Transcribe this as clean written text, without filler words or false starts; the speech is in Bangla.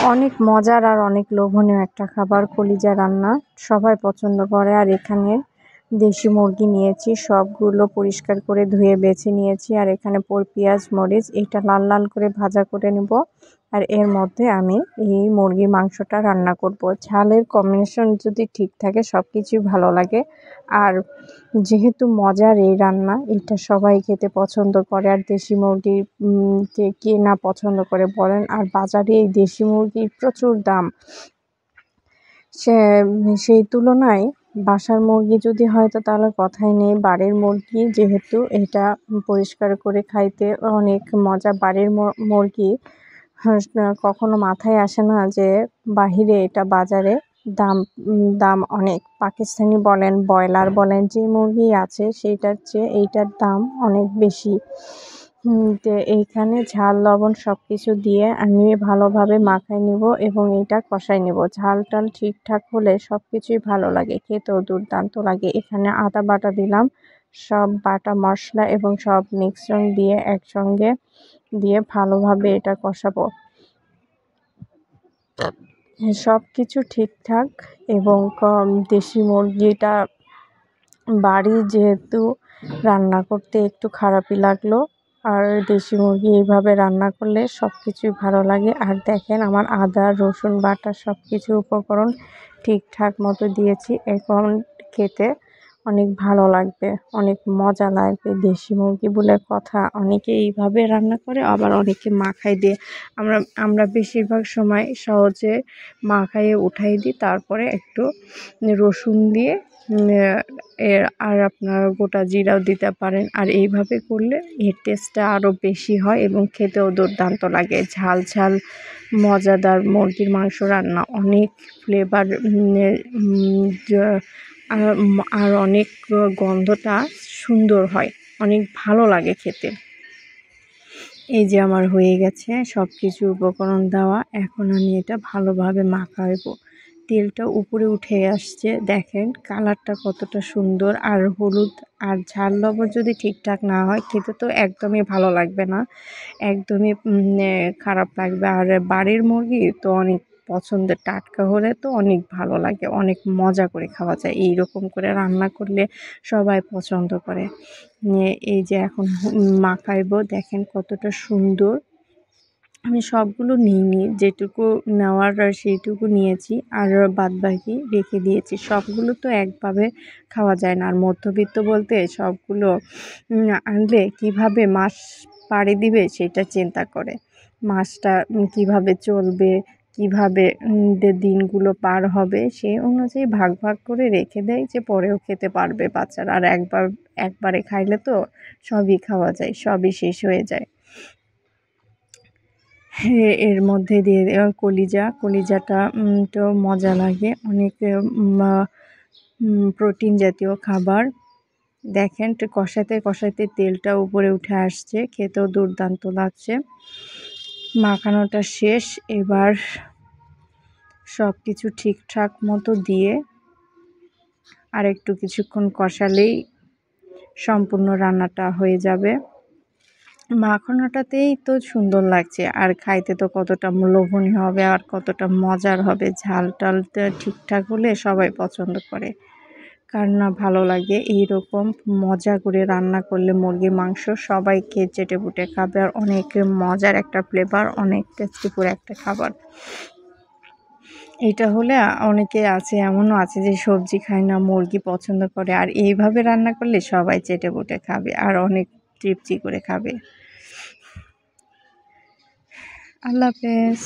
অনেক মজার আর অনেক লোভনীয় একটা খাবার কলিজা রান্না, সবাই পছন্দ করে। আর এখানে দেশি মুরগি নিয়েছি, সবগুলো পরিষ্কার করে ধুয়ে বেছে নিয়েছি। আর এখানে পেঁয়াজ মরিচ এটা লাল লাল করে ভাজা করে নেব। আর এর মধ্যে আমি এই মুরগির মাংসটা রান্না করব। ঝালের কম্বিনেশন যদি ঠিক থাকে সব কিছুই ভালো লাগে। আর যেহেতু মজার এই রান্না, এটা সবাই খেতে পছন্দ করে। আর দেশি মুরগি যে কে না পছন্দ করে বলেন। আর বাজারে এই দেশি মুরগির প্রচুর দাম, সে সেই তুলনায় বাসার মুরগি যদি হয় তো তাহলে কথাই নেই। বাড়ির মুরগি যেহেতু এটা পরিষ্কার করে খাইতে অনেক মজা। বাড়ির মুরগি কখনো মাথায় আসে না যে বাহিরে এটা বাজারে দাম দাম অনেক। পাকিস্তানি বলেন, ব্রয়লার বলেন, যে মুরগি আছে সেইটার চেয়ে এইটার দাম অনেক বেশি। তো এইখানে ঝাল লবণ সবকিছু দিয়ে আমি ভালোভাবে মাখায় নিব এবং এটা কষায় নিব। ঝাল টাল ঠিকঠাক হলে সবকিছুই ভালো লাগে, খেতেও দুর্দান্ত লাগে। এখানে আদা বাটা দিলাম, সব বাটা মশলা এবং সব মিশ্রণ দিয়ে একসঙ্গে দিয়ে ভালোভাবে এটা কষাবো। সব কিছু ঠিকঠাক এবং দেশি মুরগিটা বাড়ি যেহেতু রান্না করতে একটু খারাপই লাগলো। আর দেশি মুরগি এইভাবে রান্না করলে সব কিছুই ভালো লাগে। আর দেখেন আমার আদা রসুন বাটা সব কিছু উপকরণ ঠিকঠাক মতো দিয়েছি। এখন খেতে অনেক ভালো লাগবে, অনেক মজা লাগবে। দেশি মুরগি বলে কথা, অনেকে এইভাবে রান্না করে, আবার অনেকে মাখায় দিয়ে। আমরা বেশিরভাগ সময় সহজে মাখাইয়ে উঠাই দিই, তারপরে একটু রসুন দিয়ে আর আপনার গোটা জিরাও দিতে পারেন। আর এইভাবে করলে এর টেস্টটা আরও বেশি হয় এবং খেতেও দুর্দান্ত লাগে। ঝাল ঝাল মজাদার মুরগির মাংস রান্না, অনেক ফ্লেভার আর অনেক গন্ধটা সুন্দর হয়, অনেক ভালো লাগে খেতে। এই যে আমার হয়ে গেছে সব কিছু উপকরণ দেওয়া, এখন আমি এটা ভালোভাবে মাখাবো। তেলটা উপরে উঠে আসছে, দেখেন কালারটা কতটা সুন্দর। আর হলুদ আর ঝাল লবণ যদি ঠিকঠাক না হয় খেতে তো একদমই ভালো লাগবে না, একদমই খারাপ লাগবে। আর বাড়ির মুরগি তো অনেক পছন্দের, টাটকা হলে তো অনেক ভালো লাগে, অনেক মজা করে খাওয়া যায়। এইরকম করে রান্না করলে সবাই পছন্দ করে। এই যে এখন মাখাইবো, দেখেন কতটা সুন্দর। আমি সবগুলো নিইনি, যেটুকু নেওয়ার সেইটুকু নিয়েছি আর বাদবাকি রেখে দিয়েছি। সবগুলো তো একভাবে খাওয়া যায় না। আর মধ্যবিত্ত বলতে সবগুলো আনলে কিভাবে মাস পাড়ি দিবে সেটা চিন্তা করে, মাসটা কিভাবে চলবে, কিভাবে দিনগুলো পার হবে সেই অনুযায়ী ভাগ ভাগ করে রেখে দেয়, যে পরেও খেতে পারবে বাচ্চারা। আর একবারে খাইলে তো সবই খাওয়া যায়, সবই শেষ হয়ে যায়। এর মধ্যে দিয়ে কলিজাটা তো মজা লাগে অনেক, প্রোটিন জাতীয় খাবার। দেখেন কষাতে কষাতে তেলটা উপরে উঠে আসছে, খেতেও দুর্দান্ত লাগছে। মাখানোটা শেষ, এবার সব কিছু ঠিকঠাক মতো দিয়ে আর একটু কিছুক্ষণ কষালেই সম্পূর্ণ রান্নাটা হয়ে যাবে। মাখানোটাতেই তো সুন্দর লাগছে, আর খাইতে তো কতটা লোভনীয় হবে আর কতটা মজার হবে। ঝাল টালটা ঠিকঠাক হলে সবাই পছন্দ করে, কার না ভালো লাগে। এইরকম মজা করে রান্না করলে মুরগির মাংস সবাই খেয়ে চেটেপুটে খাবে। আর অনেক মজার একটা ফ্লেভার, অনেক টেস্টিফুল একটা খাবার। এটা হলে অনেকে আছে, এমনও আছে যে সবজি খায় না, মুরগি পছন্দ করে। আর এইভাবে রান্না করলে সবাই চেটেপুটে খাবে আর অনেক তৃপ্তি করে খাবে। আল্লাহ হাফেজ।